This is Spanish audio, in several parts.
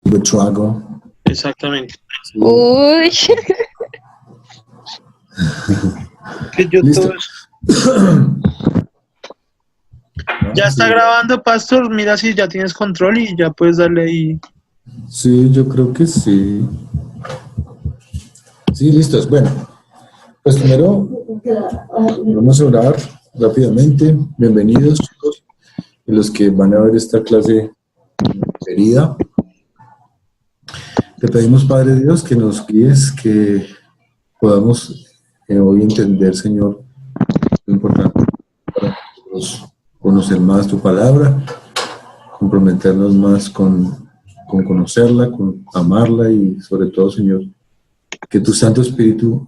Betrago. Exactamente. Sí. Uy. Que yo Listo. todo eso. Ya está Sí. grabando, Pastor. Mira si ya tienes control y ya puedes darle ahí. Sí, yo creo que sí. Sí, listos. Bueno, pues primero vamos a orar rápidamente. Bienvenidos, chicos, y los que van a ver esta clase querida. Te pedimos, Padre Dios, que nos guíes, que podamos hoy entender, Señor, lo importante para nosotros conocer más tu palabra, comprometernos más con conocerla, con amarla y sobre todo, Señor, que tu Santo Espíritu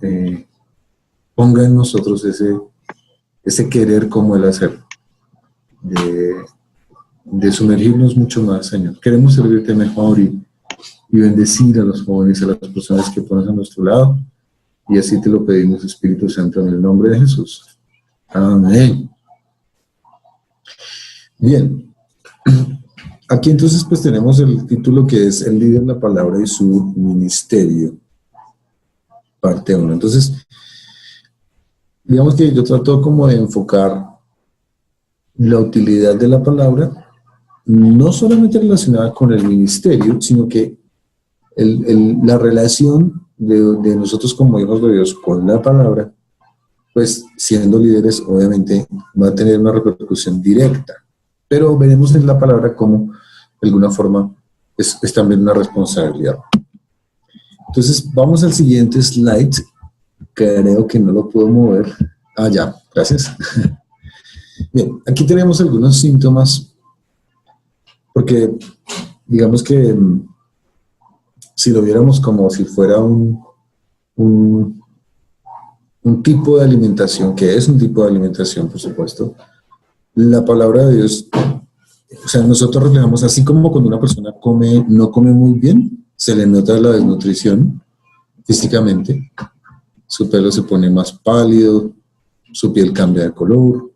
ponga en nosotros ese querer como el hacer, de sumergirnos mucho más, Señor. Queremos servirte mejor y bendecir a los jóvenes, a las personas que pones a nuestro lado, y así te lo pedimos, Espíritu Santo, en el nombre de Jesús. Amén. Bien. Aquí entonces pues tenemos el título que es El líder, la palabra y su ministerio, parte 1. Entonces, digamos que yo trato como de enfocar la utilidad de la palabra, no solamente relacionada con el ministerio, sino que la relación de nosotros como hijos de Dios con la palabra, pues siendo líderes obviamente va a tener una repercusión directa, pero veremos en la palabra como de alguna forma es también una responsabilidad. Entonces vamos al siguiente slide, creo que no lo puedo mover. Ah, ya, gracias. Bien, aquí tenemos algunos síntomas, porque digamos que si lo viéramos como si fuera un tipo de alimentación, que es un tipo de alimentación, por supuesto, la palabra de Dios, o sea, nosotros reflejamos, así como cuando una persona no come muy bien, se le nota la desnutrición físicamente, su pelo se pone más pálido, su piel cambia de color,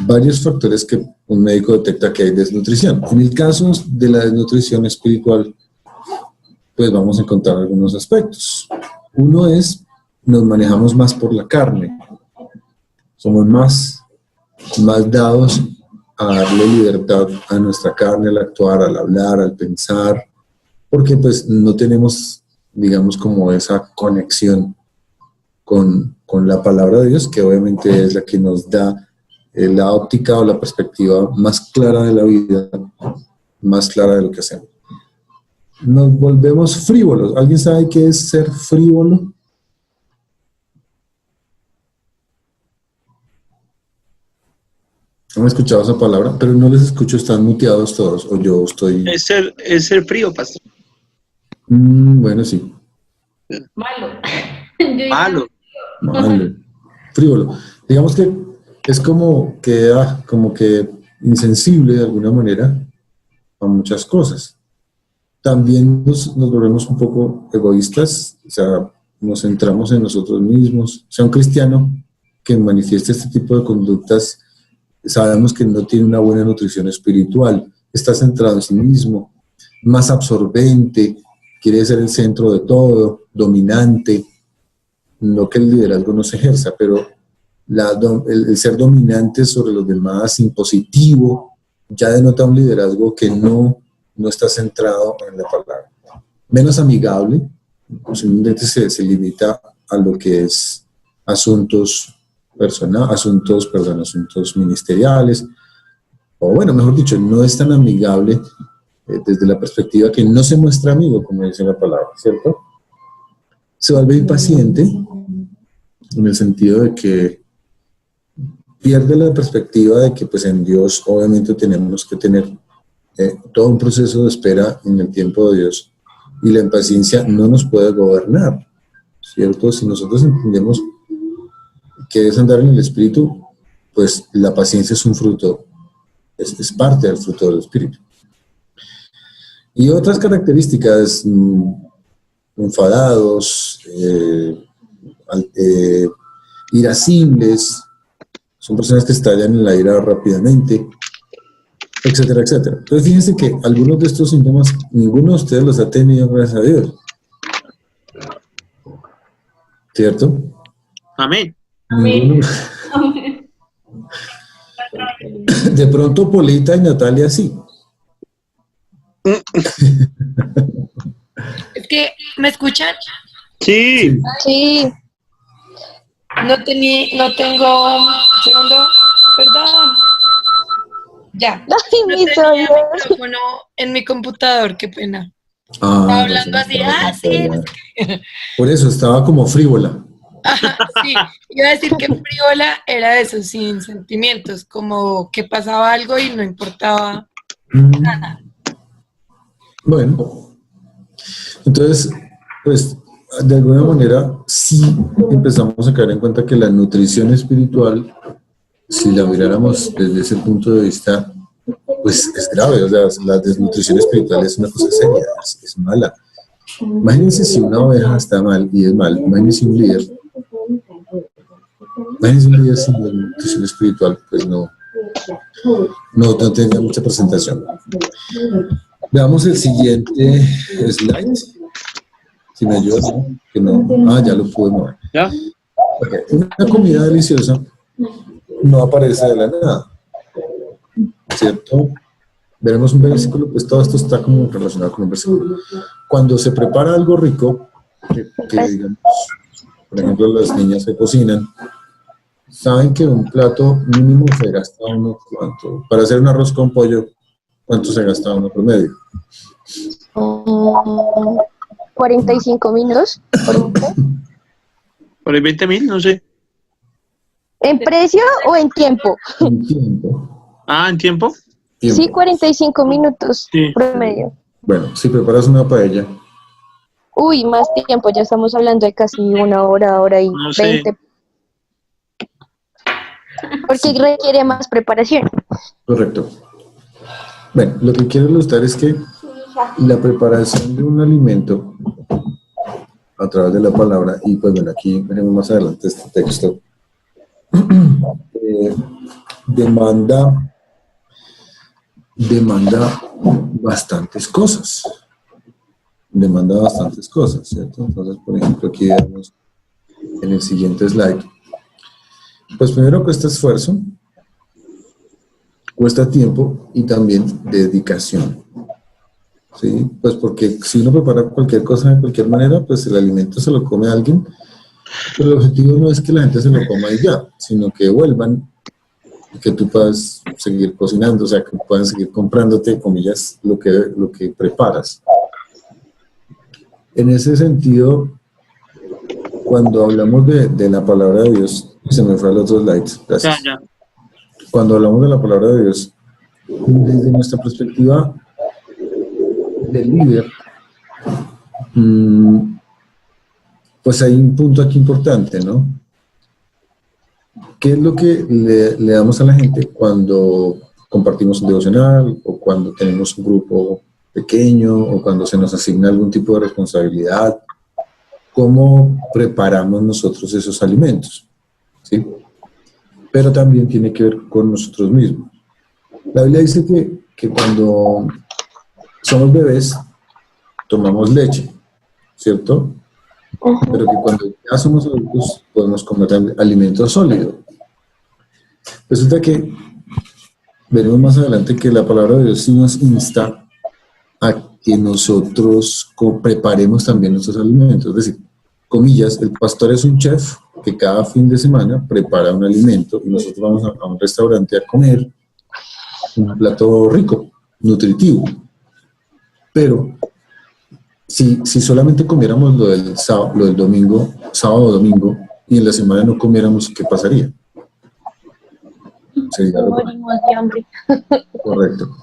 varios factores que un médico detecta que hay desnutrición. En el caso de la desnutrición espiritual, pues vamos a encontrar algunos aspectos. Uno es, nos manejamos más por la carne, somos más dados a darle libertad a nuestra carne, al actuar, al hablar, al pensar, porque pues no tenemos, digamos, como esa conexión con la palabra de Dios, que obviamente es la que nos da la óptica o la perspectiva más clara de la vida, más clara de lo que hacemos. Nos volvemos frívolos. ¿Alguien sabe qué es ser frívolo? No he escuchado esa palabra, pero no les escucho, están muteados todos, o yo estoy... Es ser frío, Pastor. Bueno, sí. Malo. Malo. Malo. Frívolo. Digamos que es como que insensible de alguna manera a muchas cosas. También nos volvemos un poco egoístas, o sea, nos centramos en nosotros mismos. O sea, un cristiano que manifiesta este tipo de conductas, sabemos que no tiene una buena nutrición espiritual, está centrado en sí mismo, más absorbente, quiere ser el centro de todo, dominante, no que el liderazgo no se ejerza, pero el ser dominante sobre los demás, impositivo, ya denota un liderazgo que no está centrado en la palabra. Menos amigable, simplemente se limita a lo que es asuntos ministeriales, o bueno, mejor dicho, no es tan amigable desde la perspectiva que no se muestra amigo, como dice la palabra, ¿cierto? Se vuelve impaciente, en el sentido de que pierde la perspectiva de que pues en Dios obviamente tenemos que tener todo un proceso de espera en el tiempo de Dios, y la impaciencia no nos puede gobernar, ¿cierto? Si nosotros entendemos que es andar en el Espíritu, pues la paciencia es un fruto, es parte del fruto del Espíritu. Y otras características, enfadados, irascibles, son personas que estallan en la ira rápidamente, etcétera, etcétera. Entonces fíjense que algunos de estos síntomas, ninguno de ustedes los ha tenido, gracias a Dios. ¿Cierto? Amén. Ninguno. De pronto Polita y Natalia sí. Es que, ¿me escuchan? Sí. Sí, No tengo, segundo, perdón. Ya. ay, No mis tenía oídos. micrófono en mi computador, qué pena. Ah, Hablando así, sí. por eso estaba como frívola. Ajá, sí, iba a decir que frívola era eso, sin sentimientos, como que pasaba algo y no importaba. Bueno, entonces, pues, de alguna manera, sí empezamos a caer en cuenta que la nutrición espiritual, si la miráramos desde ese punto de vista, pues es grave. O sea, la desnutrición espiritual es una cosa seria, es mala. Imagínense si una oveja está mal y es mal, imagínense un líder. Imagínense un líder sin desnutrición espiritual, pues no tendría mucha presentación. Veamos el siguiente slide. Si me ayudas, ¿no? Que no. Ah, ya lo pude mover. ¿Ya? Okay. Una comida deliciosa no aparece de la nada, ¿cierto? Veremos un versículo, pues todo esto está como relacionado con un versículo. Cuando se prepara algo rico, que digamos, por ejemplo, las niñas que cocinan, saben que un plato mínimo se gasta uno, ¿cuánto? Para hacer un arroz con pollo, ¿cuánto se gasta uno promedio? 45 minutos. Por ahí 20.000, no sé. ¿En precio o en tiempo? En tiempo. Ah, ¿en tiempo? Sí, 45 minutos Sí. promedio. Bueno, si preparas una paella, Uy, más tiempo, ya estamos hablando de casi una hora, hora y No sé. 20. Porque requiere más preparación. correcto. Bueno, lo que quiero ilustrar es que la preparación de un alimento a través de la palabra, y pues bueno, aquí veremos más adelante este texto, demanda bastantes cosas. Demanda bastantes cosas, ¿cierto? Entonces, por ejemplo, aquí vemos en el siguiente slide. Pues primero cuesta esfuerzo, cuesta tiempo y también dedicación. ¿Sí? Pues porque si uno prepara cualquier cosa de cualquier manera, pues el alimento se lo come alguien, pero el objetivo no es que la gente se lo coma y ya, sino que vuelvan y que tú puedas seguir cocinando, o sea, que puedan seguir comprándote, comillas, lo que preparas. En ese sentido, cuando hablamos de la palabra de Dios, se me fue al otro slide, gracias. Ya. Cuando hablamos de la palabra de Dios, desde nuestra perspectiva de líder, pues hay un punto aquí importante, ¿no? ¿Qué es lo que le damos a la gente cuando compartimos un devocional o cuando tenemos un grupo pequeño o cuando se nos asigna algún tipo de responsabilidad? ¿Cómo preparamos nosotros esos alimentos? ¿Sí? Pero también tiene que ver con nosotros mismos. La Biblia dice que cuando somos bebés tomamos leche, ¿cierto? Pero que cuando ya somos adultos podemos comer alimento sólido. Resulta que veremos más adelante que la palabra de Dios sí nos insta a que nosotros preparemos también nuestros alimentos. Es decir, comillas, el pastor es un chef que cada fin de semana prepara un alimento y nosotros vamos a un restaurante a comer un plato rico, nutritivo. Pero si solamente comiéramos lo del domingo, sábado o domingo, y en la semana no comiéramos, ¿qué pasaría? Sería Morimos de hambre. correcto.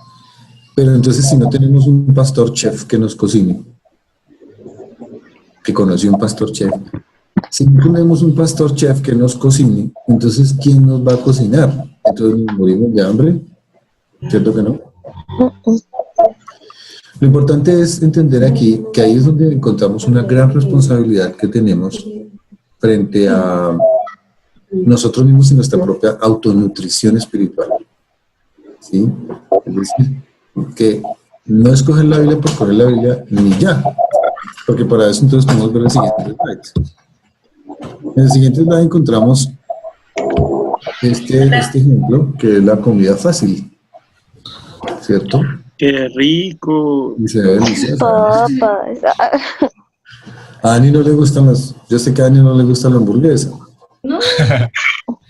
Pero entonces si no tenemos un pastor chef que nos cocine, que conoce un pastor chef, si no tenemos un pastor chef que nos cocine, entonces ¿quién nos va a cocinar? Entonces nos morimos de hambre, ¿cierto que no? Lo importante es entender aquí que ahí es donde encontramos una gran responsabilidad que tenemos frente a nosotros mismos y nuestra propia autonutrición espiritual. ¿sí? Es decir, que no escoger la Biblia por coger la Biblia ni ya, porque para eso entonces podemos ver el siguiente slide. En el siguiente slide encontramos este ejemplo, que es la comida fácil, ¿cierto? Qué rico. Y se ve deliciosa. Papas. A Dani no le gustan yo sé que a Dani no le gusta la hamburguesa.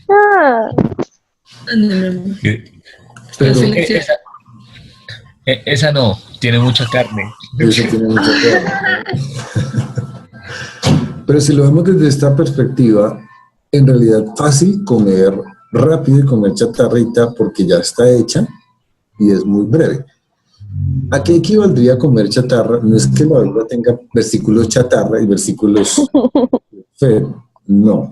Ah, Pero Esa no, tiene mucha carne. eso tiene mucha carne. Pero si lo vemos desde esta perspectiva, en realidad fácil comer rápido y comer chatarrita porque ya está hecha y es muy breve. ¿A qué equivaldría comer chatarra? No es que la Biblia tenga versículos chatarra y versículos feos, no,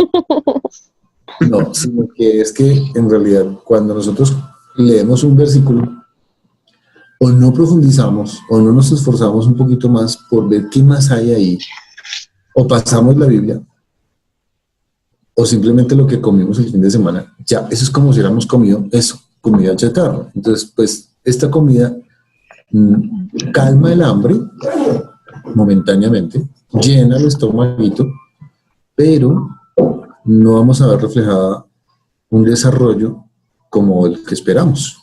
sino que es que en realidad cuando nosotros leemos un versículo o no profundizamos o no nos esforzamos un poquito más por ver qué más hay ahí, o pasamos la Biblia, o simplemente lo que comimos el fin de semana, ya, eso es como si hubiéramos comido eso, comida chatarra. Entonces, pues, esta comida calma el hambre momentáneamente, llena el estomaguito, pero no vamos a ver reflejada un desarrollo como el que esperamos,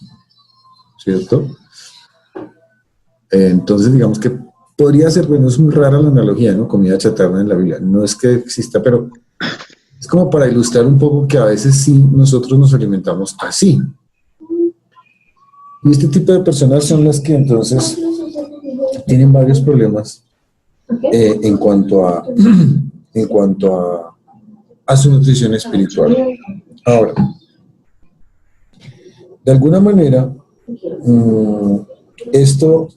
¿cierto? Entonces, digamos que podría ser, bueno, es muy rara la analogía, ¿no? Comida chatarra en la Biblia. No es que exista, pero es como para ilustrar un poco que a veces sí nosotros nos alimentamos así. Y este tipo de personas son las que entonces tienen varios problemas en cuanto a su nutrición espiritual. Ahora, de alguna manera, esto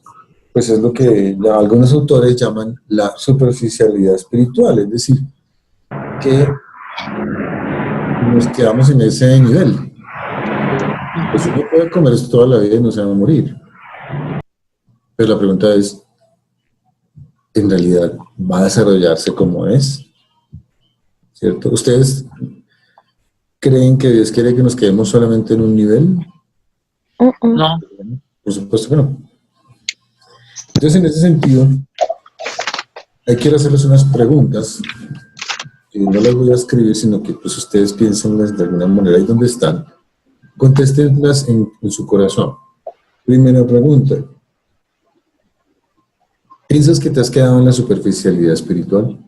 pues es lo que algunos autores llaman la superficialidad espiritual, es decir, que nos quedamos en ese nivel. Pues uno puede comer esto toda la vida y no se va a morir. Pero la pregunta es, ¿en realidad va a desarrollarse como es? ¿Cierto? ¿Ustedes creen que Dios quiere que nos quedemos solamente en un nivel? No. Por supuesto que no. Entonces, en ese sentido, quiero hacerles unas preguntas. No las voy a escribir, sino que pues ustedes piénsenlas de alguna manera ahí donde están. Contéstenlas en su corazón. Primera pregunta. ¿Piensas que te has quedado en la superficialidad espiritual?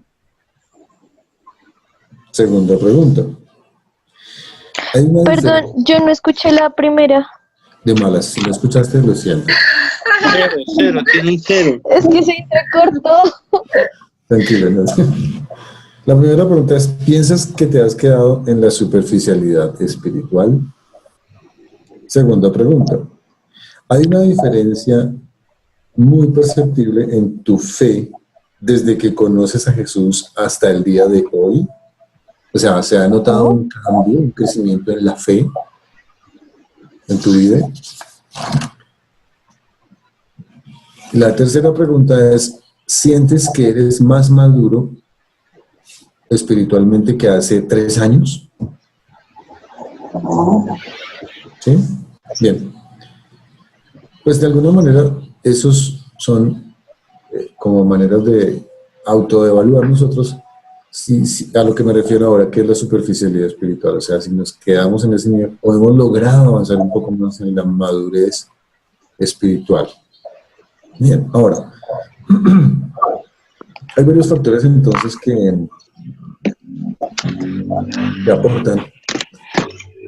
Segunda pregunta. ¿Hay una perdón, yo no escuché la primera. de malas? Si no escuchaste, lo siento. Cero, tiene un cero. Es que se entrecortó. Tranquilo, ¿no? La primera pregunta es, ¿piensas que te has quedado en la superficialidad espiritual? Segunda pregunta, ¿hay una diferencia muy perceptible en tu fe desde que conoces a Jesús hasta el día de hoy? O sea, ¿se ha notado un cambio, un crecimiento en la fe en tu vida? La tercera pregunta es, ¿sientes que eres más maduro espiritualmente que hace 3 años? ¿Sí? Bien. Pues de alguna manera, esos son como maneras de autoevaluar nosotros, a lo que me refiero ahora, que es la superficialidad espiritual. O sea, si nos quedamos en ese nivel, o hemos logrado avanzar un poco más en la madurez espiritual. Bien, ahora, hay varios factores entonces que aportan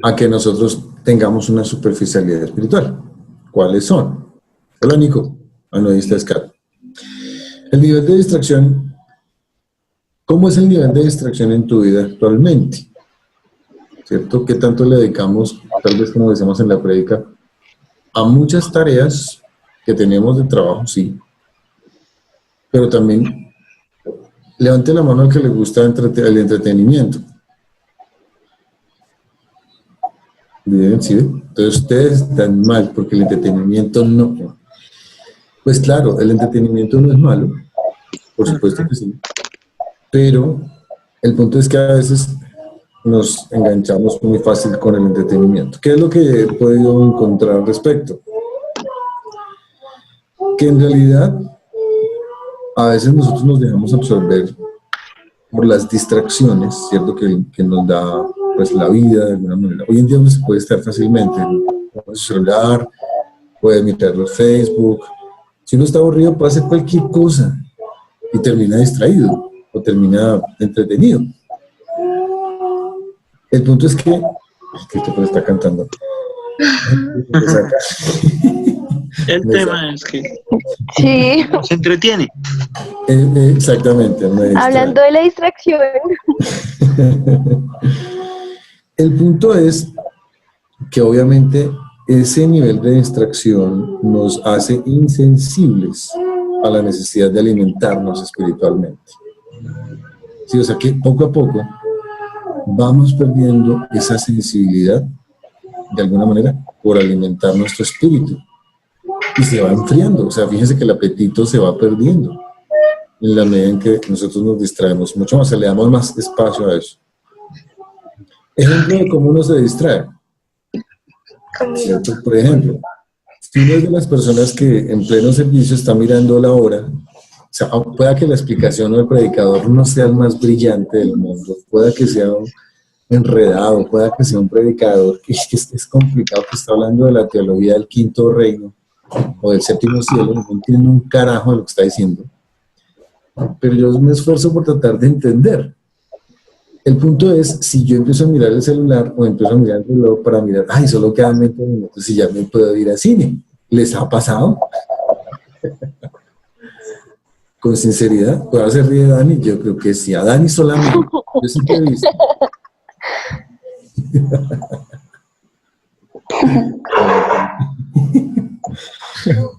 a que nosotros tengamos una superficialidad espiritual. ¿Cuáles son? Hola, Nico. No, ahí está Scar. El nivel de distracción. ¿Cómo es el nivel de distracción en tu vida actualmente? ¿Cierto? ¿Qué tanto le dedicamos, tal vez como decíamos en la prédica, a muchas tareas que tenemos de trabajo? Sí. Pero también, levante la mano al que le gusta el entretenimiento. Bien, ¿sí? Entonces ustedes están mal porque el entretenimiento no. Pues claro, el entretenimiento no es malo, por supuesto que sí, pero el punto es que a veces nos enganchamos muy fácil con el entretenimiento. ¿Qué es lo que he podido encontrar al respecto? Que en realidad a veces nosotros nos dejamos absorber por las distracciones, ¿cierto? Que nos da pues, la vida de alguna manera. Hoy en día uno se puede estar fácilmente con su celular, puede mirar los Facebook. Si uno está aburrido puede hacer cualquier cosa y termina distraído o termina entretenido. El punto es que Christopher está cantando. El tema es que Sí, se entretiene. Exactamente. me distrae. hablando de la distracción. El punto es que obviamente ese nivel de distracción nos hace insensibles a la necesidad de alimentarnos espiritualmente. Sí, o sea que poco a poco vamos perdiendo esa sensibilidad, de alguna manera, por alimentar nuestro espíritu. Y se va enfriando, o sea, fíjense que el apetito se va perdiendo en la medida en que nosotros nos distraemos mucho más, o sea, le damos más espacio a eso. Ejemplo de cómo uno se distrae, ¿cierto? Por ejemplo, si uno es de las personas que en pleno servicio está mirando la hora, o sea, pueda que la explicación o el predicador no sea el más brillante del mundo, pueda que sea enredado, pueda que sea un predicador que es complicado, que está hablando de la teología del quinto reino o del séptimo cielo, no entiendo un carajo de lo que está diciendo, pero yo me esfuerzo por tratar de entender. El punto es, si yo empiezo a mirar el celular o empiezo a mirar el reloj para mirar, ay, solo quedan 20 minutos y ya me puedo ir al cine. ¿Les ha pasado? Con sinceridad, ¿puedo hacer ríe a Dani? Yo creo que sí, a Dani solamente. Yo sí te he visto.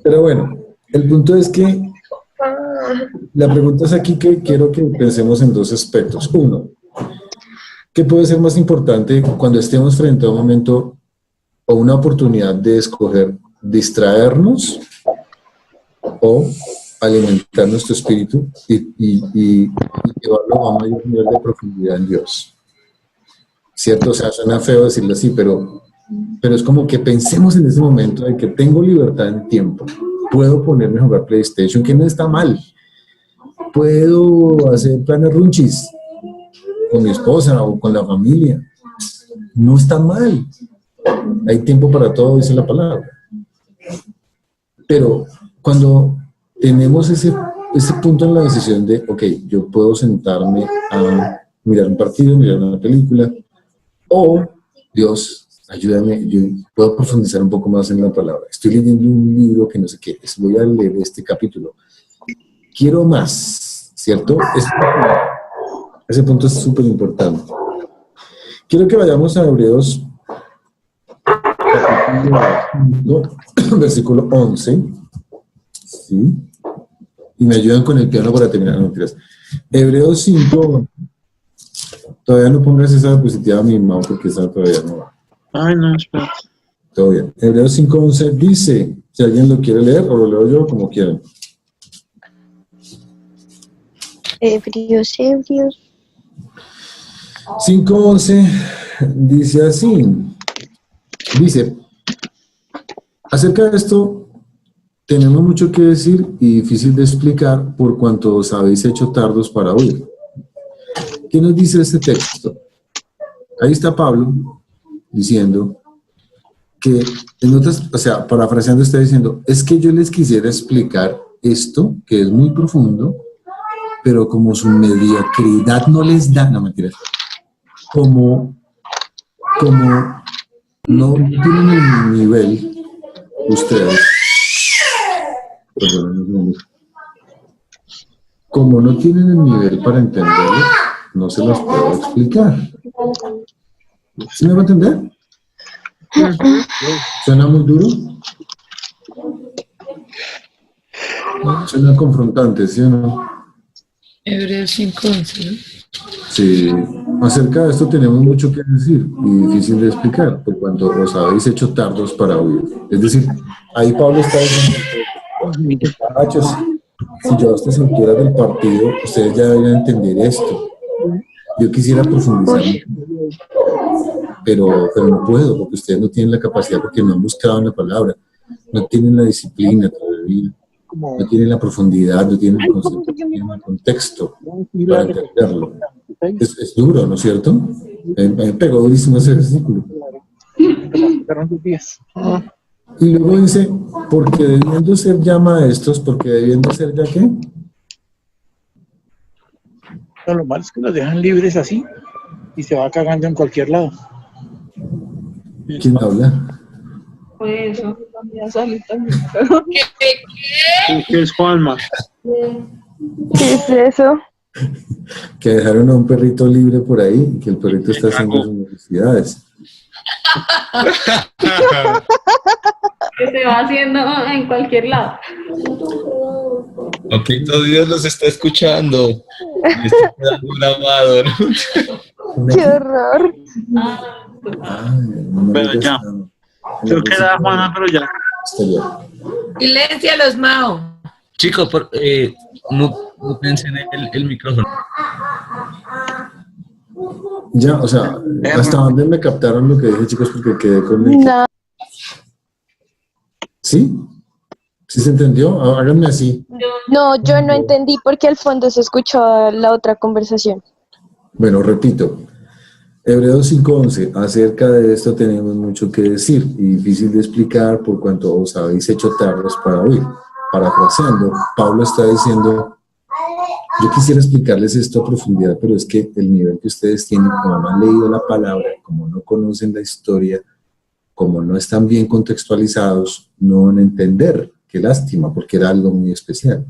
Pero bueno, el punto es que la pregunta es aquí que quiero que pensemos en dos aspectos. Uno, ¿qué puede ser más importante cuando estemos frente a un momento o una oportunidad de escoger distraernos o alimentar nuestro espíritu y llevarlo a un mayor nivel de profundidad en Dios? ¿Cierto? O sea, suena feo decirlo así, pero es como que pensemos en ese momento de que tengo libertad en tiempo. Puedo ponerme a jugar PlayStation, que no está mal. Puedo hacer planes runchis con mi esposa o con la familia. No está mal. Hay tiempo para todo, dice la palabra. Pero cuando tenemos ese punto en la decisión de, ok, yo puedo sentarme a mirar un partido, mirar una película, o Dios, ayúdame, yo puedo profundizar un poco más en la palabra. Estoy leyendo un libro que no sé qué, voy a leer este capítulo. Quiero más, ¿cierto? Ese punto es súper importante. Quiero que vayamos a Hebreos, versículo 11, ¿sí? Y me ayudan con el piano para terminar, no mentiras. Hebreos 5, todavía no pongas esa diapositiva a mi mano porque esa todavía no va. Ay, no, espera. Todo bien. Hebreos 5:11 dice, si alguien lo quiere leer o lo leo yo, como quieran. Hebreos. 5:11 dice así, dice, acerca de esto tenemos mucho que decir y difícil de explicar por cuanto os habéis hecho tardos para oír. ¿Qué nos dice este texto? Ahí está Pablo diciendo que, en otras, o sea, parafraseando, está diciendo, es que yo les quisiera explicar esto, que es muy profundo, pero como su mediocridad no les da, no mentiras, como no tienen el nivel, ustedes, perdón, como no tienen el nivel para entenderlo, no se los puedo explicar. ¿Sí me va a entender? ¿Suena muy duro? Suena confrontante, ¿sí o no? Hebreos 5:11, ¿no? Sí, acerca de esto tenemos mucho que decir y difícil de explicar, por cuanto os habéis hecho tardos para oír. Es decir, ahí Pablo está diciendo, muchachos, si yo a estas alturas del partido, ustedes ya deberían entender esto. Yo quisiera profundizar. pero no puedo, porque ustedes no tienen la capacidad, porque no han buscado en la palabra, no tienen la disciplina todavía, no tienen la profundidad, no tienen el concepto, no tienen el contexto para entenderlo. Es duro, ¿no es cierto? Me pegó durísimo ese versículo. Y luego dice, porque debiendo ser ya maestros, porque debiendo ser ya ¿qué? No, lo malo es que los dejan libres así y se va cagando en cualquier lado. ¿Quién habla? Pues eso. ¿Qué es Juanma? ¿Qué es eso? Que dejaron a un perrito libre por ahí y que el perrito está haciendo sus necesidades. Que se va haciendo en cualquier lado. Ok, todo Dios los está escuchando. Y esto queda grabado, ¿no? ¡Qué horror! Pero ya. Creo que era Juana, pero ya. Silencio a los Mao. Chicos, mutense el micrófono. Ya, o sea, ¿hasta dónde me captaron lo que dije, chicos? Porque quedé con el... No, ¿Sí? ¿Sí se entendió? Háganme así. no, yo no entendí porque al fondo se escuchó la otra conversación. Bueno, repito. Hebreos 5:11. Acerca de esto tenemos mucho que decir y difícil de explicar por cuanto os habéis hecho tardos para oír. Parafraseando, Pablo está diciendo, yo quisiera explicarles esto a profundidad, pero es que el nivel que ustedes tienen, como no han leído la palabra, como no conocen la historia, como no están bien contextualizados, no van a entender. Qué lástima, porque era algo muy especial.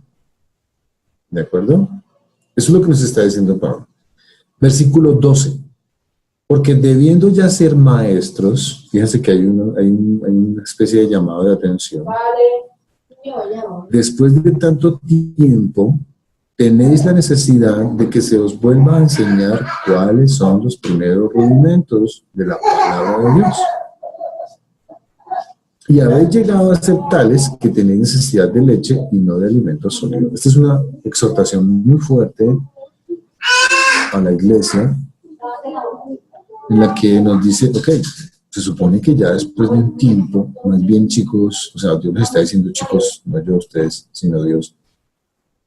¿De acuerdo? Eso es lo que nos está diciendo Pablo. Versículo 12. Porque debiendo ya ser maestros, fíjense que hay una especie de llamado de atención. Después de tanto tiempo, tenéis la necesidad de que se os vuelva a enseñar cuáles son los primeros rudimentos de la palabra de Dios. Y habéis llegado a ser tales que tenéis necesidad de leche y no de alimento sólido. Esta es una exhortación muy fuerte a la iglesia, en la que nos dice, ok, se supone que ya después de un tiempo, más bien chicos, o sea, Dios les está diciendo chicos, no yo a ustedes, sino Dios,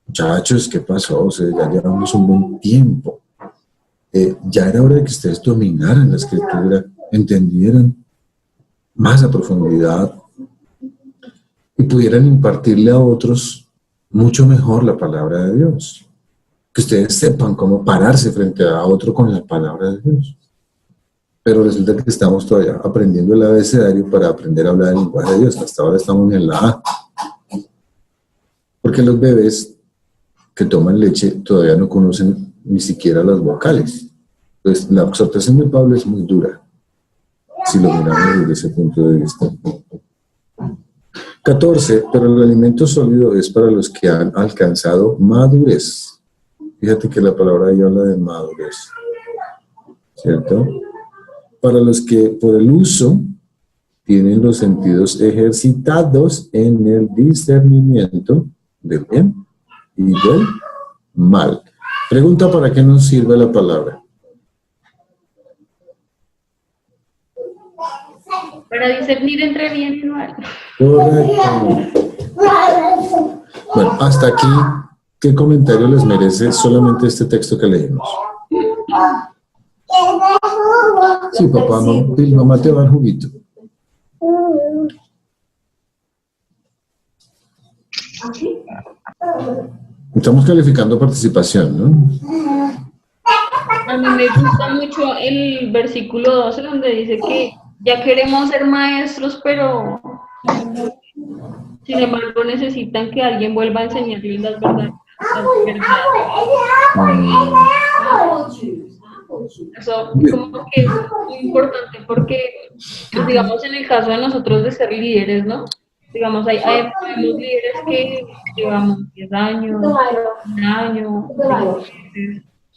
muchachos, ¿qué pasó? O sea, ya llevamos un buen tiempo. Ya era hora de que ustedes dominaran la escritura, entendieran más a profundidad y pudieran impartirle a otros mucho mejor la palabra de Dios. Que ustedes sepan cómo pararse frente a otro con la palabra de Dios. Pero resulta que estamos todavía aprendiendo el abecedario para aprender a hablar el lenguaje de Dios. Hasta ahora estamos en la A. Porque los bebés que toman leche todavía no conocen ni siquiera las vocales. Entonces, la exhortación de Pablo es muy dura, si lo miramos desde ese punto de vista. 14. Pero el alimento sólido es para los que han alcanzado madurez. Fíjate que la palabra ahí habla de madurez, ¿cierto? Para los que por el uso tienen los sentidos ejercitados en el discernimiento del bien y del mal. Pregunta, ¿para qué nos sirve la palabra? Para discernir entre bien y mal. Correcto. Bueno, hasta aquí, ¿qué comentario les merece solamente este texto que leímos? Sí, papá, mamá te va a dar juguito. Estamos calificando participación, ¿no? A mí me gusta mucho el versículo 12 donde dice que ya queremos ser maestros, pero sin embargo necesitan que alguien vuelva a enseñarles las verdades. Eso como que es muy importante porque, pues, digamos, en el caso de nosotros de ser líderes, ¿no? Digamos, hay líderes que llevamos 10 años, un año,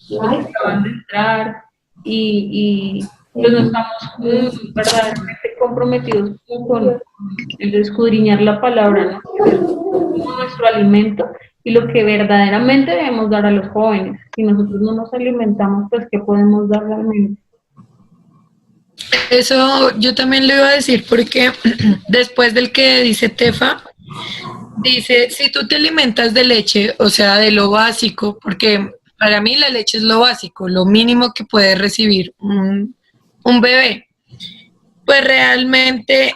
5 meses, acaban de entrar y pues no estamos verdaderamente comprometidos con el escudriñar la palabra, ¿no? Que es como nuestro alimento y lo que verdaderamente debemos dar a los jóvenes. Si nosotros no nos alimentamos, pues ¿qué podemos dar realmente? Eso yo también lo iba a decir porque después del que dice Tefa, dice, si tú te alimentas de leche, o sea, de lo básico, porque para mí la leche es lo básico, lo mínimo que puede recibir un bebé, pues realmente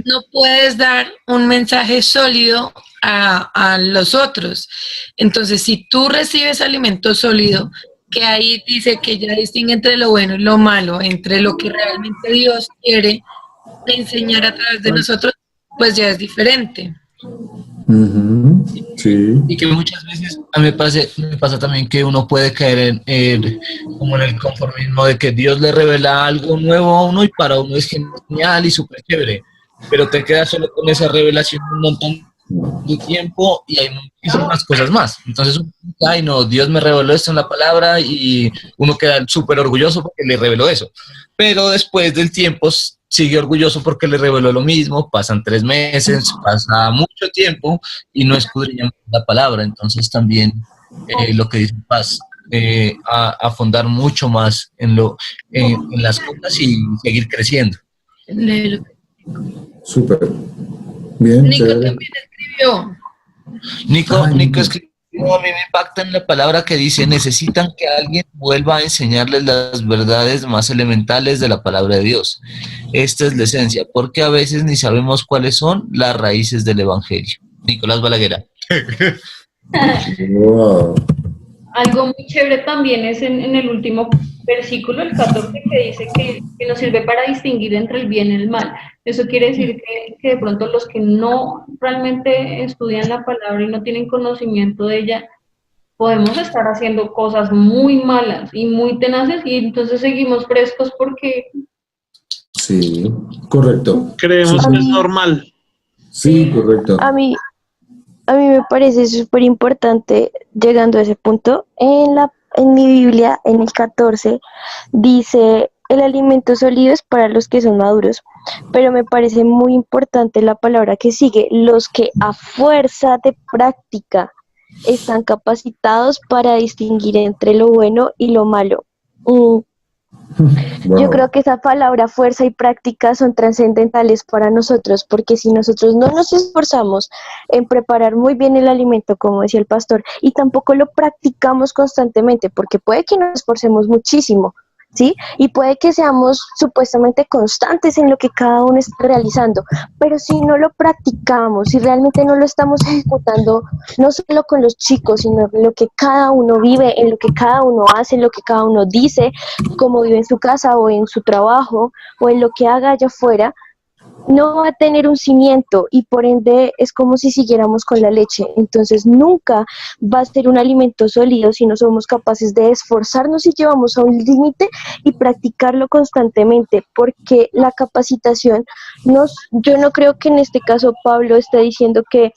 no puedes dar un mensaje sólido a los otros. Entonces, si tú recibes alimento sólido, que ahí dice que ya distingue entre lo bueno y lo malo, entre lo que realmente Dios quiere enseñar a través de nosotros, pues ya es diferente. Ujú, sí, Y que muchas veces a mí me pasa también que uno puede caer como en el conformismo de que Dios le revela algo nuevo a uno y para uno es genial y súper chévere, pero te quedas solo con esa revelación un montón de tiempo y hay muchísimas cosas más. Entonces, ay no, Dios me reveló esto en la palabra y uno queda súper orgulloso porque le reveló eso. Pero después del tiempo sigue orgulloso porque le reveló lo mismo, pasan 3 meses, pasa mucho tiempo y no escudriñan la palabra. Entonces también lo que dice Paz, afondar mucho más en las cosas y seguir creciendo. Léelo. súper. Bien, Nico chévere. también escribió. Nico escribió, a mí me impacta en la palabra que dice, necesitan que alguien vuelva a enseñarles las verdades más elementales de la palabra de Dios. Esta es la esencia, porque a veces ni sabemos cuáles son las raíces del Evangelio. Nicolás Balaguer. Wow. Algo muy chévere también es en el último versículo, el 14, que dice que nos sirve para distinguir entre el bien y el mal. Eso quiere decir que de pronto los que no realmente estudian la palabra y no tienen conocimiento de ella, podemos estar haciendo cosas muy malas y muy tenaces y entonces seguimos frescos porque Sí, correcto. Creemos Sí, que es normal. sí, correcto. A mí me parece súper importante, llegando a ese punto, en mi Biblia, en el 14, dice, el alimento sólido es para los que son maduros, pero me parece muy importante la palabra que sigue, los que a fuerza de práctica están capacitados para distinguir entre lo bueno y lo malo. Yo Wow. creo que esa palabra fuerza y práctica son trascendentales para nosotros, porque si nosotros no nos esforzamos en preparar muy bien el alimento, como decía el pastor, y tampoco lo practicamos constantemente, porque puede que nos esforcemos muchísimo, ¿sí? Y puede que seamos supuestamente constantes en lo que cada uno está realizando, pero si no lo practicamos, si realmente no lo estamos ejecutando, no solo con los chicos, sino en lo que cada uno vive, en lo que cada uno hace, en lo que cada uno dice, cómo vive en su casa o en su trabajo o en lo que haga allá afuera, no va a tener un cimiento y por ende es como si siguiéramos con la leche. Entonces nunca va a ser un alimento sólido si no somos capaces de esforzarnos y llevamos a un límite y practicarlo constantemente, porque la capacitación, yo no creo que en este caso Pablo esté diciendo que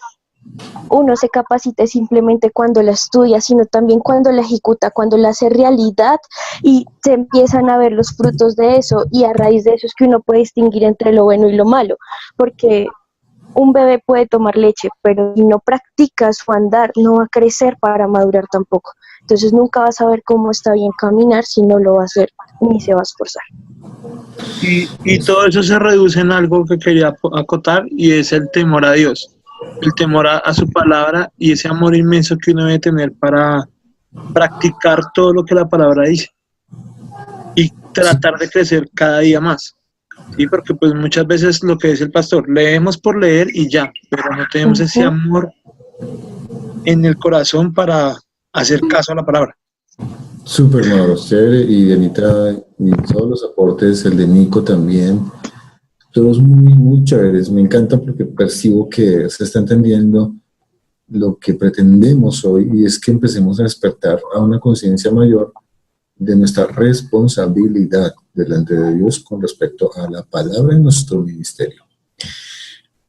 uno se capacite simplemente cuando la estudia, sino también cuando la ejecuta, cuando la hace realidad y se empiezan a ver los frutos de eso, y a raíz de eso es que uno puede distinguir entre lo bueno y lo malo, porque un bebé puede tomar leche, pero si no practica su andar, no va a crecer para madurar tampoco. Entonces nunca va a saber cómo está bien caminar si no lo va a hacer ni se va a esforzar. Y todo eso se reduce en algo que quería acotar y es el temor a Dios, el temor a su palabra y ese amor inmenso que uno debe tener para practicar todo lo que la palabra dice y tratar de crecer cada día más. Sí, porque pues muchas veces lo que dice el pastor, leemos por leer y ya, pero no tenemos ese amor en el corazón para hacer caso a la palabra. Súper, Mauro, chévere. Y Anita, y todos los aportes, el de Nico también, todos muy, muy chéveres. Me encanta porque percibo que se está entendiendo lo que pretendemos hoy, y es que empecemos a despertar a una conciencia mayor de nuestra responsabilidad delante de Dios con respecto a la palabra en nuestro ministerio.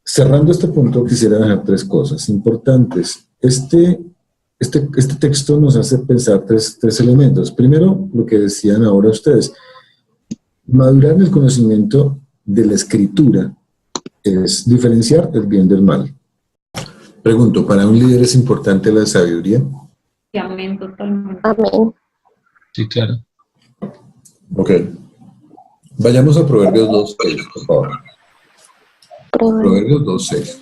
Cerrando este punto, quisiera dejar 3 cosas importantes. Este texto nos hace pensar tres elementos. Primero, lo que decían ahora ustedes, madurar en el conocimiento de la Escritura es diferenciar el bien del mal. Pregunto, ¿para un líder es importante la sabiduría? amén totalmente. Amén. Sí, claro. Ok. Vayamos a Proverbios 2:6, por favor. Proverbios 2:6.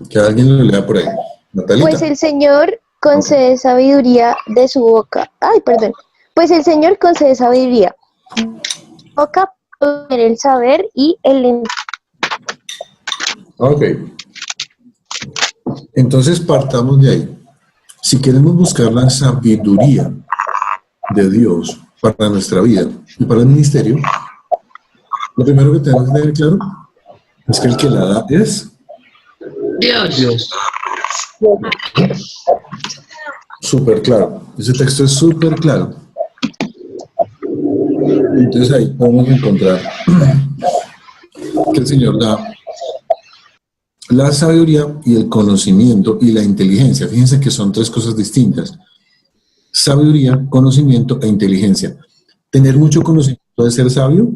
Que alguien lo lea por ahí. Natalita. Pues el Señor concede sabiduría de su boca. Ay, perdón. Pues el Señor concede sabiduría. Boca para el saber y el Ok. Entonces partamos de ahí. Si queremos buscar la sabiduría de Dios para nuestra vida y para el ministerio, lo primero que tenemos que tener claro es que el que la da es Dios. súper claro. Ese texto es súper claro. Entonces ahí podemos encontrar que el Señor da la sabiduría y el conocimiento y la inteligencia. Fíjense que son tres cosas distintas. Sabiduría, conocimiento e inteligencia. ¿Tener mucho conocimiento de ser sabio?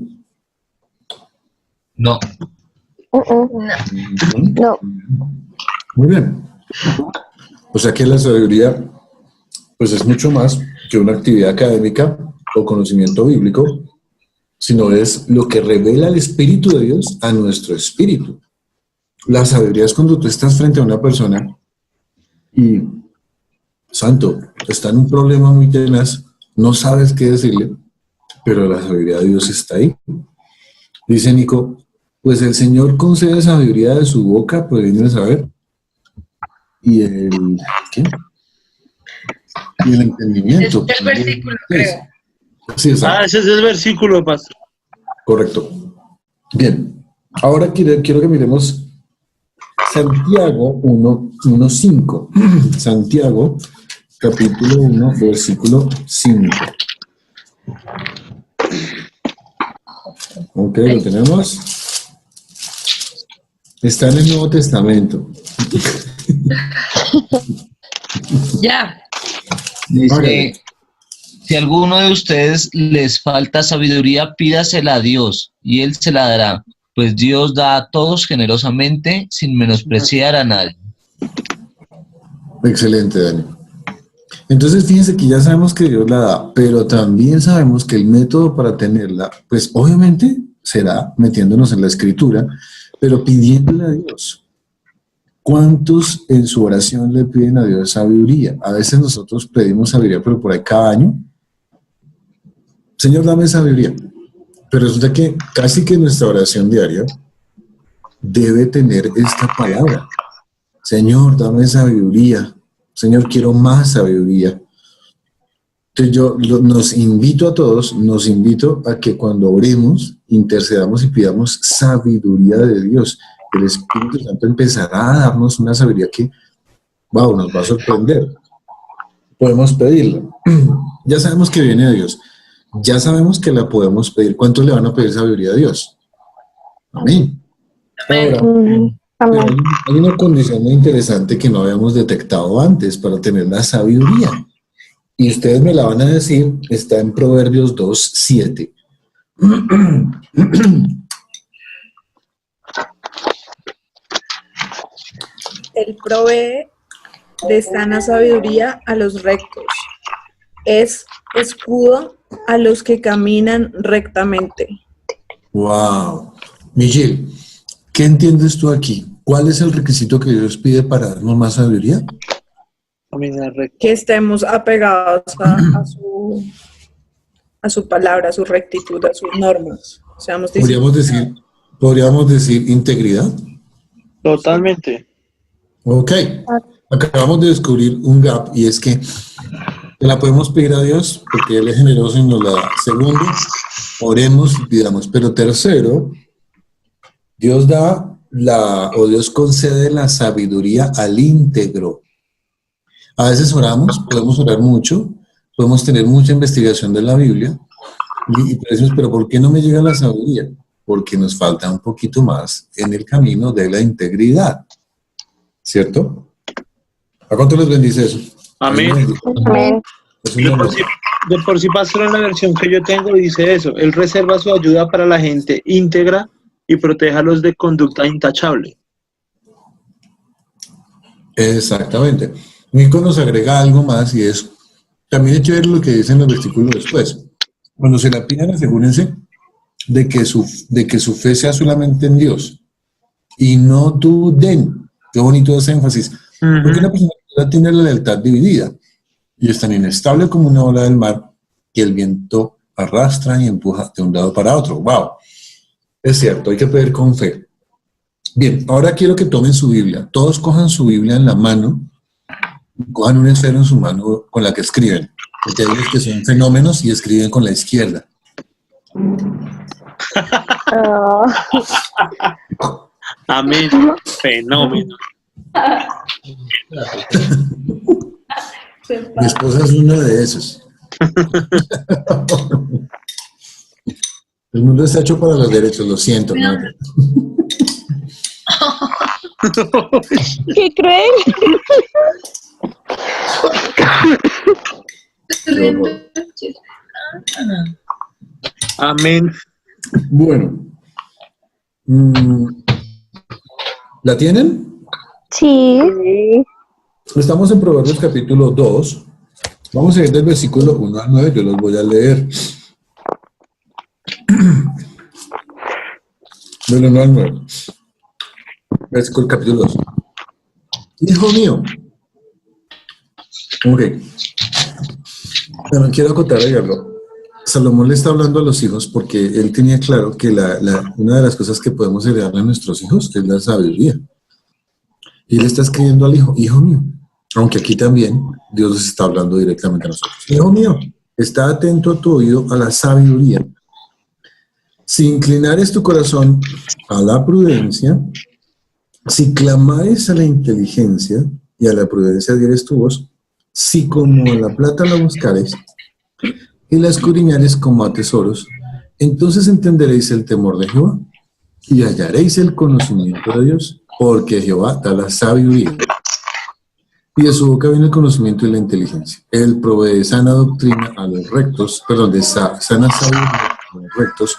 No. No. Muy bien. O sea que la sabiduría pues es mucho más que una actividad académica o conocimiento bíblico, sino es lo que revela el Espíritu de Dios a nuestro espíritu. La sabiduría es cuando tú estás frente a una persona y, santo, está en un problema muy tenaz, no sabes qué decirle, pero la sabiduría de Dios está ahí. Dice Nico, pues el Señor concede sabiduría de su boca, pues viene a saber. Y el, ¿qué? Y el entendimiento. Es el versículo, creo. Sí, exacto. Ese es el versículo, pastor. Correcto. Bien. Ahora quiero que miremos Santiago 1:5. Santiago, capítulo 1, versículo 5. Ok, lo tenemos. Está en el Nuevo Testamento. Ya. Dice, si a alguno de ustedes les falta sabiduría, pídasela a Dios y Él se la dará, pues Dios da a todos generosamente sin menospreciar a nadie. Excelente, Dani. Entonces, fíjense que ya sabemos que Dios la da, pero también sabemos que el método para tenerla, pues obviamente será metiéndonos en la Escritura, pero pidiéndole a Dios. ¿Cuántos en su oración le piden a Dios sabiduría? A veces nosotros pedimos sabiduría, pero por ahí cada año, Señor, dame sabiduría. Pero resulta que casi que nuestra oración diaria debe tener esta palabra. Señor, dame sabiduría. Señor, quiero más sabiduría. Entonces nos invito a todos, nos invito a que cuando oremos, intercedamos y pidamos sabiduría de Dios. El Espíritu Santo empezará a darnos una sabiduría que, wow, nos va a sorprender. Podemos pedirla. Ya sabemos que viene de Dios. Ya sabemos que la podemos pedir. ¿Cuántos le van a pedir sabiduría a Dios? Amén. Ahora, pero hay una condición muy interesante que no habíamos detectado antes para tener la sabiduría. Y ustedes me la van a decir, está en Proverbios 2:7. Él provee de sana sabiduría a los rectos. Es escudo a los que caminan rectamente. Wow. Miguel, ¿qué entiendes tú aquí? ¿Cuál es el requisito que Dios pide para darnos más sabiduría? Que estemos apegados a su palabra, a su rectitud, a sus normas. Seamos ¿Podríamos decir integridad? Totalmente. Ok. Acabamos de descubrir un gap y es que la podemos pedir a Dios porque Él es generoso y nos la da. Segundo, oremos y pidamos. Pero tercero, Dios Dios concede la sabiduría al íntegro. A veces oramos, podemos orar mucho, podemos tener mucha investigación de la Biblia y decimos, pero ¿por qué no me llega la sabiduría? Porque nos falta un poquito más en el camino de la integridad. ¿Cierto? ¿A cuánto les bendice eso? Amén. Amén. Es un honor. de por sí, pastor, en la versión que yo tengo dice eso. Él reserva su ayuda para la gente íntegra y protege a los de conducta intachable. Exactamente. Nico nos agrega algo más y es, también es chévere lo que dice en el versículo después. Cuando se la pidan, asegúrense de que su fe sea solamente en Dios y no duden. Qué bonito ese énfasis. Porque una persona tiene la lealtad dividida y es tan inestable como una ola del mar que el viento arrastra y empuja de un lado para otro. ¡Wow! Es cierto, hay que pedir con fe. Bien, ahora quiero que tomen su Biblia. Todos cojan su Biblia en la mano, cojan un esfero en su mano con la que escriben. Porque hay unos que son fenómenos y escriben con la izquierda. Amén. Fenómeno. Mi esposa es una de esas. El mundo está hecho para los derechos, lo siento. ¿No? ¡Qué cruel! Amén. Bueno. ¿La tienen? Sí. Estamos en Proverbios capítulo 2. Vamos a ir del versículo 1 al 9. Yo los voy a leer. Del 1 al 9. Versículo capítulo 2. Hijo mío. Ok. Bueno, quiero acotar algo. Salomón le está hablando a los hijos porque él tenía claro que una de las cosas que podemos heredarle a nuestros hijos es la sabiduría. Y le está escribiendo al hijo, hijo mío. Aunque aquí también Dios les está hablando directamente a nosotros. Hijo mío, está atento a tu oído a la sabiduría. Si inclinares tu corazón a la prudencia, si clamares a la inteligencia y a la prudencia dieres tu voz, si como a la plata la buscares y la escudriñares como a tesoros, entonces entenderéis el temor de Jehová y hallaréis el conocimiento de Dios, porque Jehová da la sabiduría. Y de su boca viene el conocimiento y la inteligencia. Él provee sana doctrina a los rectos, sana sabiduría a los rectos.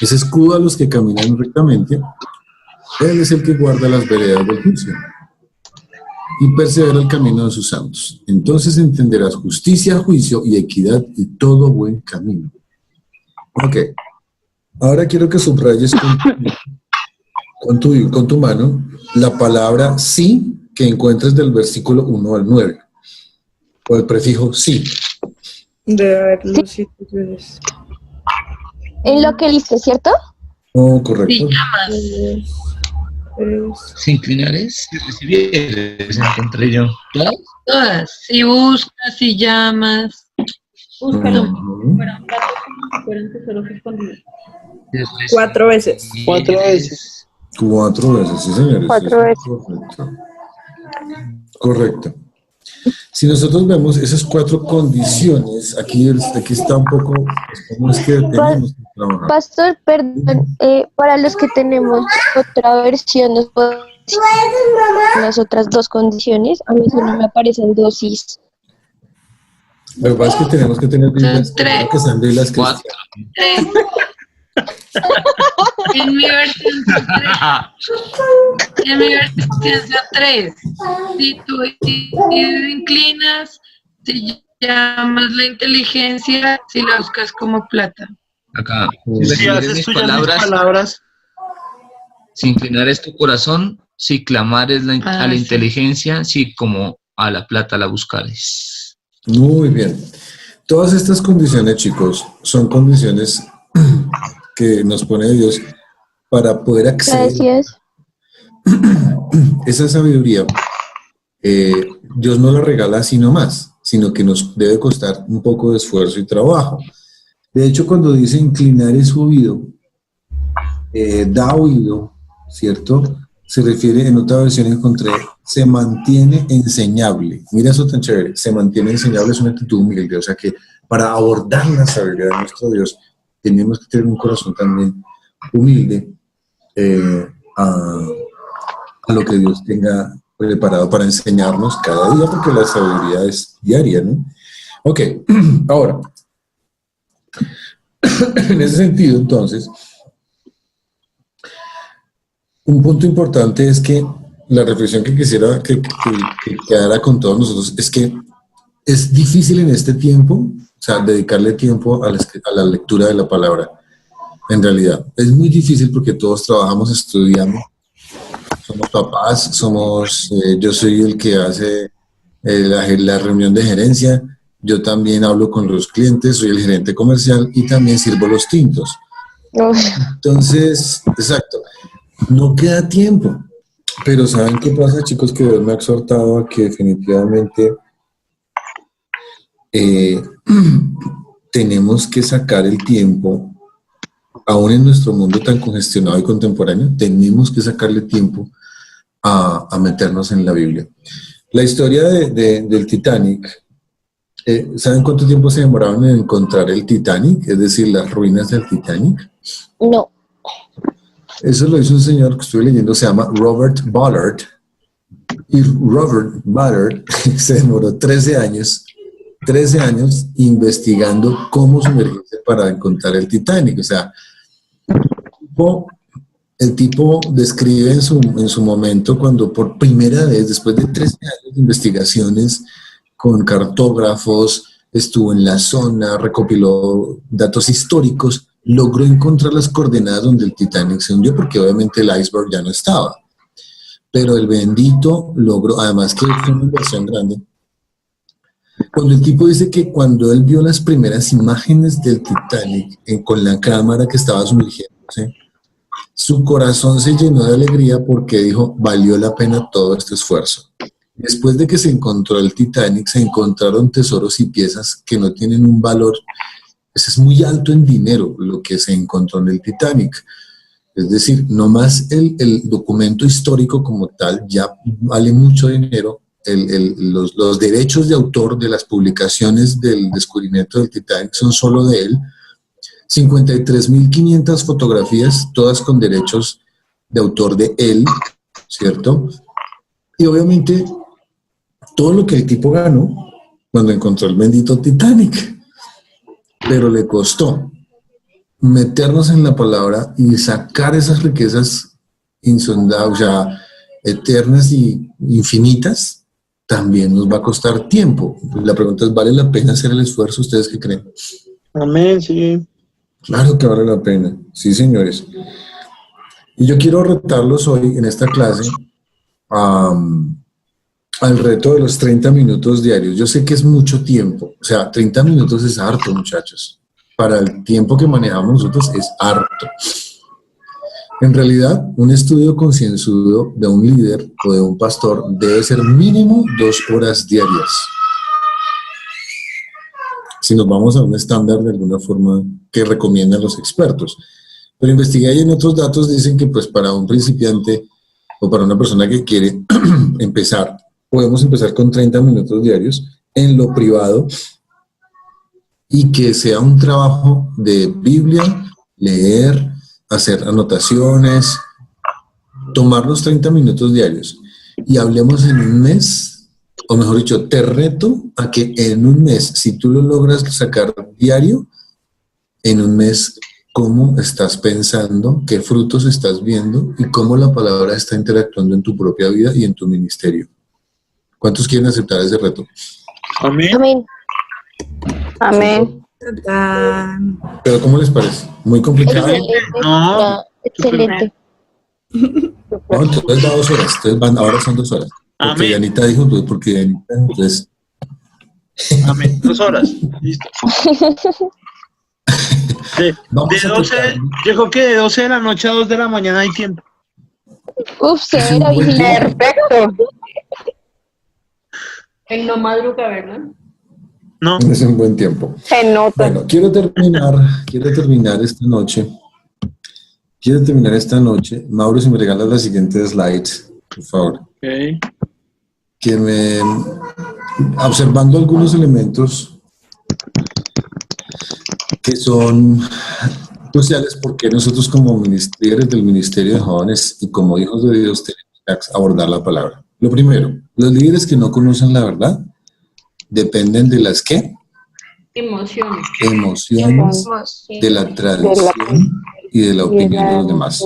Es escudo a los que caminan rectamente. Él es el que guarda las veredas del juicio y persevera el camino de sus santos. Entonces entenderás justicia, juicio y equidad y todo buen camino. Ok. Ahora quiero que subrayes con tu mano la palabra sí que encuentres del versículo 1 al 9. O el prefijo sí. Debe haberlo, sí. En lo que liste, ¿cierto? Oh, correcto. Sí, llamas. Si inclinares, si recibieres, encontré yo. ¿Todas? Todas. Si buscas, si llamas. Búscalo. Ujú. Fueran datos como si fueran tesoros escondidos. 4 veces. 4 veces. 4 veces, sí, señores. 4 veces. Correcto. Correcto. Si nosotros vemos esas 4 condiciones, aquí está un poco, ¿cómo es que tenemos que trabajar? Pastor, perdón, para los que tenemos otra versión, ¿nos puede decir las otras 2 condiciones? A mí solo me aparecen dosis. Lo que pasa es que tenemos que tener Biblias que sean Biblias Cuatro. cristianas. En mi versión son 3. En mi versión son 3. Si tú inclinas, si llamas la inteligencia, si la buscas como plata. Acá. Sí, Si Si recibieres haces mis tuyas mis palabras, palabras, si inclinares tu corazón, si clamares a la sí. inteligencia, si como a la plata la buscares. Muy bien. Todas estas condiciones, chicos, son condiciones que nos pone Dios para poder acceder Gracias. a esa sabiduría. Dios no la regala así nomás, sino que nos debe costar un poco de esfuerzo y trabajo. De hecho, cuando dice inclinar su oído, da oído, ¿cierto? Se refiere, en otra versión encontré, se mantiene enseñable. Mira eso tan chévere, se mantiene enseñable, es una actitud humilde. O sea que para abordar la sabiduría de nuestro Dios, tenemos que tener un corazón también humilde a lo que Dios tenga preparado para enseñarnos cada día, porque la sabiduría es diaria, ¿no? Ok, ahora, en ese sentido, entonces, un punto importante es que la reflexión que quisiera que quedara con todos nosotros es que es difícil en este tiempo, o sea, dedicarle tiempo a la lectura de la palabra. En realidad, es muy difícil porque todos trabajamos, estudiamos, somos papás, yo soy el que hace la reunión de gerencia, yo también hablo con los clientes, soy el gerente comercial y también sirvo los tintos. Uf, Entonces, exacto, no queda tiempo. Pero ¿saben qué pasa, chicos? Que Dios me ha exhortado a que definitivamente tenemos que sacar el tiempo, aún en nuestro mundo tan congestionado y contemporáneo, tenemos que sacarle tiempo a meternos en la Biblia. La historia del Titanic, ¿saben cuánto tiempo se demoraron en encontrar el Titanic? Es decir, las ruinas del Titanic. no. Eso lo hizo un señor que estuve leyendo, se llama Robert Ballard. Y Robert Ballard se demoró 13 años investigando cómo sumergirse para encontrar el Titanic. O sea, el tipo describe en su momento cuando por primera vez, después de 13 años de investigaciones con cartógrafos, estuvo en la zona, recopiló datos históricos, logró encontrar las coordenadas donde el Titanic se hundió, porque obviamente el iceberg ya no estaba. Pero el bendito logró, además que fue una inversión grande. Cuando el tipo dice que cuando él vio las primeras imágenes del Titanic con la cámara que estaba sumergiéndose, su corazón se llenó de alegría porque dijo, valió la pena todo este esfuerzo. Después de que se encontró el Titanic, se encontraron tesoros y piezas que no tienen un valor, pues es muy alto en dinero lo que se encontró en el Titanic. Es decir, no más el documento histórico como tal ya vale mucho dinero. Los derechos de autor de las publicaciones del descubrimiento del Titanic son solo de él. 53.500 fotografías, todas con derechos de autor de él, ¿cierto? Y obviamente todo lo que el tipo ganó cuando encontró el bendito Titanic. Pero le costó meternos en la palabra y sacar esas riquezas insondables, o sea, eternas y infinitas, también nos va a costar tiempo. La pregunta es, ¿vale la pena hacer el esfuerzo? ¿Ustedes qué creen? Amén, sí. Claro que vale la pena, sí, señores. Y yo quiero retarlos hoy en esta clase al reto de los 30 minutos diarios. Yo sé que es mucho tiempo, o sea, 30 minutos es harto, muchachos. Para el tiempo que manejamos nosotros es harto. En realidad, un estudio concienzudo de un líder o de un pastor debe ser mínimo 2 horas diarias. Si nos vamos a un estándar de alguna forma que recomiendan los expertos. Pero investigué ahí en otros datos, dicen que pues para un principiante o para una persona que quiere empezar, podemos empezar con 30 minutos diarios en lo privado y que sea un trabajo de Biblia, leer, hacer anotaciones, tomar los 30 minutos diarios y hablemos en un mes, o mejor dicho, te reto a que en un mes, si tú lo logras sacar diario, en un mes, cómo estás pensando, qué frutos estás viendo y cómo la palabra está interactuando en tu propia vida y en tu ministerio. ¿Cuántos quieren aceptar ese reto? Amén. Amén. Amén. ¿Pero cómo les parece? ¿Muy complicado? Excelente. No. No, excelente. No, entonces da 2 horas. Entonces ahora son 2 horas. Porque Amén. Dianita dijo, pues, porque Dianita, entonces... Amén. 2 horas. Listo. Vamos De a 12, tocar- yo creo que de 12 de la noche a 2 de la mañana hay tiempo. Uf, Es un severa buen vigilia. tiempo. Perfecto. El no madruga, ¿verdad? No. Es un buen tiempo. Se nota. Bueno, quiero terminar esta noche. Mauro, si me regalas las siguientes slides, por favor. Ok. Observando algunos elementos que son cruciales porque nosotros como líderes del Ministerio de Jóvenes y como hijos de Dios tenemos que abordar la palabra. Lo primero, los líderes que no conocen la verdad dependen de las ¿qué? Emociones. de la tradición y de la opinión de los demás.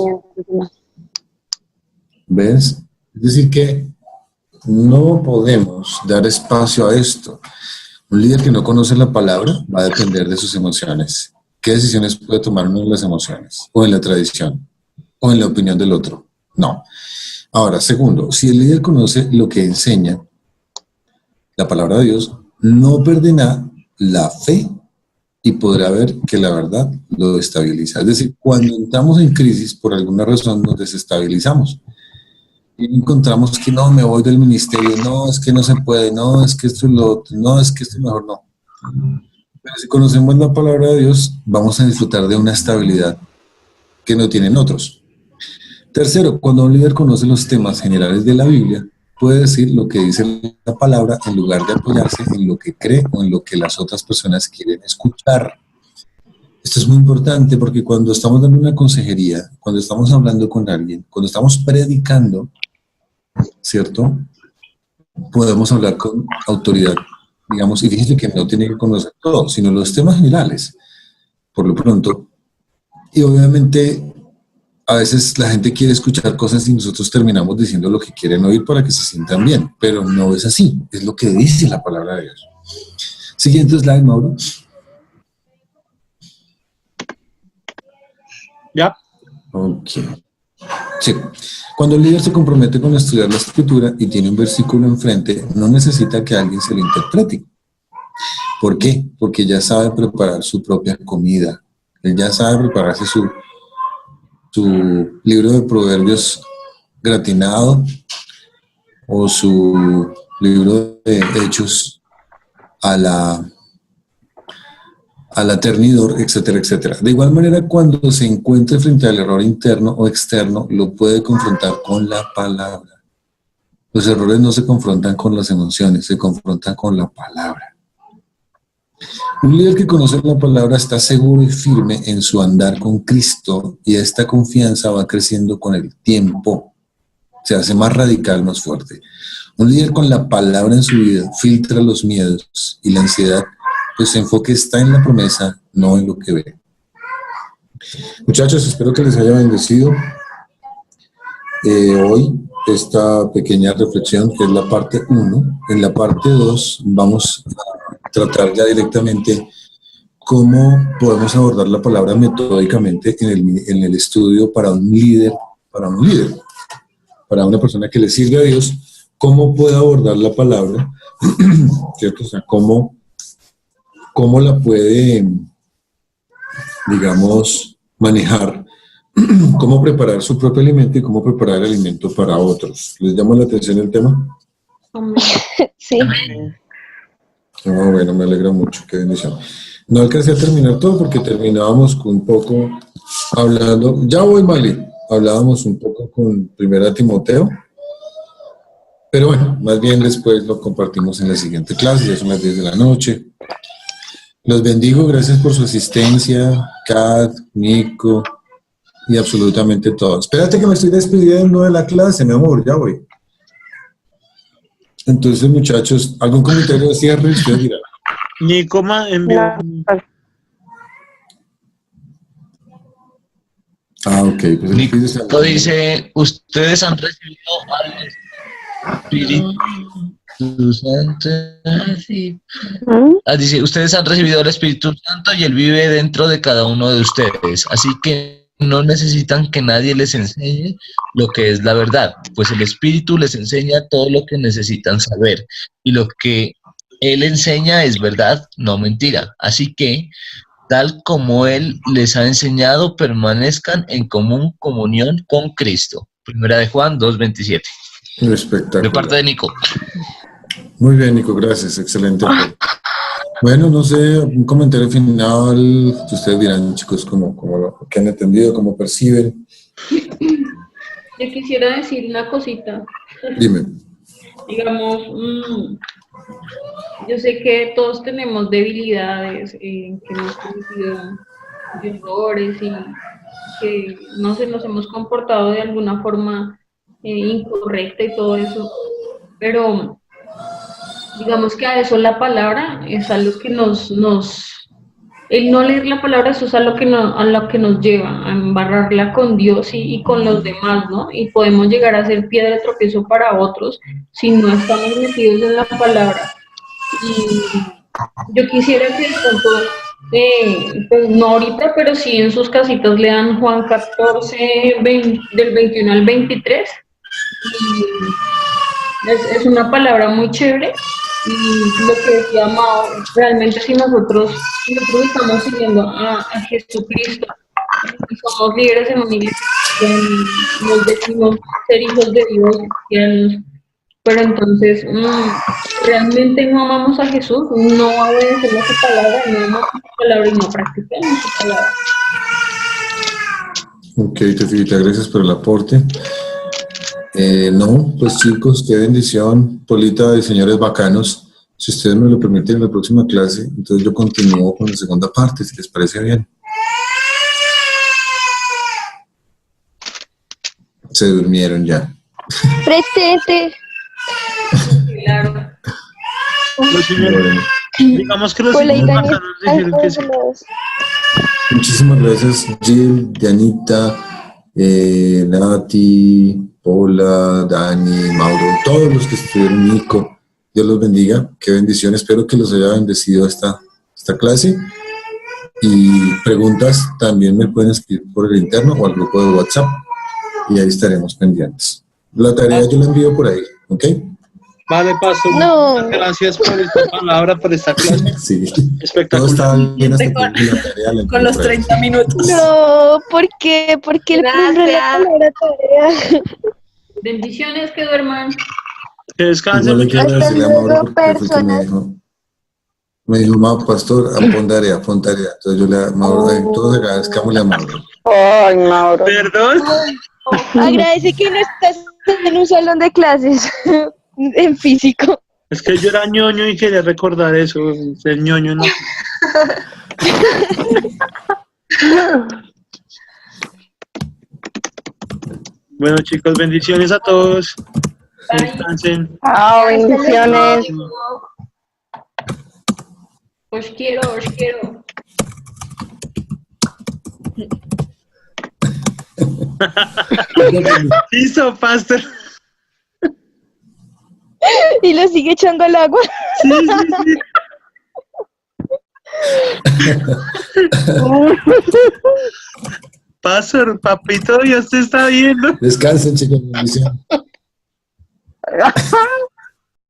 ¿Ves? Es decir que no podemos dar espacio a esto. Un líder que no conoce la palabra va a depender de sus emociones. ¿Qué decisiones puede tomar uno en las emociones? ¿O en la tradición? ¿O en la opinión del otro? No. Ahora, segundo, si el líder conoce lo que enseña, la palabra de Dios, no perderá la fe y podrá ver que la verdad lo estabiliza. Es decir, cuando entramos en crisis, por alguna razón nos desestabilizamos. Y encontramos que no, me voy del ministerio, no, es que no se puede, no, es que esto es lo otro, no, es que esto es mejor, no. Pero si conocemos la palabra de Dios, vamos a disfrutar de una estabilidad que no tienen otros. Tercero, cuando un líder conoce los temas generales de la Biblia, puede decir lo que dice la palabra en lugar de apoyarse en lo que cree o en lo que las otras personas quieren escuchar. Esto es muy importante porque cuando estamos dando una consejería, cuando estamos hablando con alguien, cuando estamos predicando, ¿cierto? Podemos hablar con autoridad, digamos, y fíjense que no tiene que conocer todo, sino los temas generales, por lo pronto. Y obviamente a veces la gente quiere escuchar cosas y nosotros terminamos diciendo lo que quieren oír para que se sientan bien, pero no es así, es lo que dice la palabra de Dios. Siguiente slide, Mauro. ¿Ya? Ok. Sí. Cuando el líder se compromete con estudiar la escritura y tiene un versículo enfrente, no necesita que alguien se lo interprete. ¿Por qué? Porque ya sabe preparar su propia comida. Él ya sabe prepararse su libro de proverbios gratinado o su libro de hechos a la ternidor, etcétera, etcétera. De igual manera, cuando se encuentre frente al error interno o externo, lo puede confrontar con la palabra. Los errores no se confrontan con las emociones, se confrontan con la palabra. Un líder que conoce la palabra está seguro y firme en su andar con Cristo y esta confianza va creciendo con el tiempo. Se hace más radical, más fuerte. Un líder con la palabra en su vida filtra los miedos y la ansiedad, pues su enfoque está en la promesa, no en lo que ve. Muchachos, espero que les haya bendecido hoy esta pequeña reflexión, que es la parte 1. En la parte 2 vamos a tratar ya directamente cómo podemos abordar la palabra metódicamente en el estudio para un líder, para una persona que le sirve a Dios, cómo puede abordar la palabra, ¿cierto? O sea, cómo la puede, digamos, manejar, cómo preparar su propio alimento y cómo preparar el alimento para otros. ¿Les llama la atención el tema? Sí. Bueno, me alegra mucho, qué bendición. No alcancé a terminar todo porque terminábamos con un poco hablando, ya voy, Mali, hablábamos un poco con 1 Timoteo, pero bueno, más bien después lo compartimos en la siguiente clase, ya son las 10 de la noche. Los bendigo, gracias por su asistencia, Kat, Nico y absolutamente todos. Espérate que me estoy despidiendo de la clase, mi amor, ya voy. Entonces, muchachos, ¿algún comentario de cierre? Usted dirá. Nico envió. Ok, pues el Nico dice, ustedes han recibido al Espíritu Santo. Dice, ustedes han recibido al Espíritu Santo y Él vive dentro de cada uno de ustedes. Así que no necesitan que nadie les enseñe lo que es la verdad, pues el Espíritu les enseña todo lo que necesitan saber. Y lo que Él enseña es verdad, no mentira. Así que, tal como Él les ha enseñado, permanezcan en común comunión con Cristo. 1 Juan 2:27. Espectacular. De parte de Nico. Muy bien, Nico, gracias, excelente. Bueno, no sé, un comentario final, ustedes dirán, chicos, cómo qué han entendido, cómo perciben. Yo quisiera decir una cosita. Dime. Digamos, yo sé que todos tenemos debilidades, que hemos cometido errores y que no sé, nos hemos comportado de alguna forma incorrecta y todo eso, pero digamos que a eso la palabra es algo que el no leer la palabra, eso es a lo que, a lo que nos lleva, a embarrarla con Dios y con los demás, ¿no? Y podemos llegar a ser piedra de tropiezo para otros si no estamos metidos en la palabra. Y yo quisiera que de pronto, pues no ahorita, pero sí en sus casitas lean Juan 14, del 21 al 23. Y es una palabra muy chévere. Y lo que decía Mao, realmente si nosotros estamos siguiendo a Jesucristo y somos líderes en una iglesia cristiana, nos decimos ser hijos de Dios cristianos, pero entonces realmente no amamos a Jesús, no obedecemos su palabra, no amamos su palabra y no practicamos su palabra. Ok, Tefita, gracias por el aporte. No, pues chicos, qué bendición, Polita y señores bacanos. Si ustedes me lo permiten en la próxima clase, entonces yo continúo con la segunda parte, si les parece bien. Se durmieron ya. Presente. Claro. Los señores, Bueno, digamos que los Hola, señores Dani. bacanos dijeron que sí. muchísimas gracias, Jill, Dianita, Nati, Paula, Dani, Mauro, todos los que estuvieron, Nico. Dios los bendiga, qué bendición, espero que los haya bendecido esta clase. Y preguntas también me pueden escribir por el interno o al grupo de WhatsApp y ahí estaremos pendientes. La tarea yo la envío por ahí, ¿ok? Vale, Pastor. No. Muchas gracias por esta palabra, por esta clase. Sí, todo Espectacular. está bien hasta que la tarea la envío Con los por ahí. 30 minutos. No, ¿por qué? ¿Por qué le ponen la palabra tarea? Bendiciones, que duerman. Que descansen. Igual le quiero Hasta decirle a Mauro luego, porque fue el que personas. me dijo, Mauro, pastor, pon tarea. Entonces yo le Mauro, todos agradezcámosle a Mauro. Ay, Mauro. Perdón. Agradece que no estás en un salón de clases en físico. Es que yo era ñoño y quería recordar eso. El ñoño no. Bueno, chicos, bendiciones a todos. Que descansen. Chao, bendiciones. Os quiero, os quiero. Listo, Pastor. Y lo sigue echando al agua. Sí, sí, sí. Pastor, papito, Dios te está viendo. Descansen, chicos, bendición.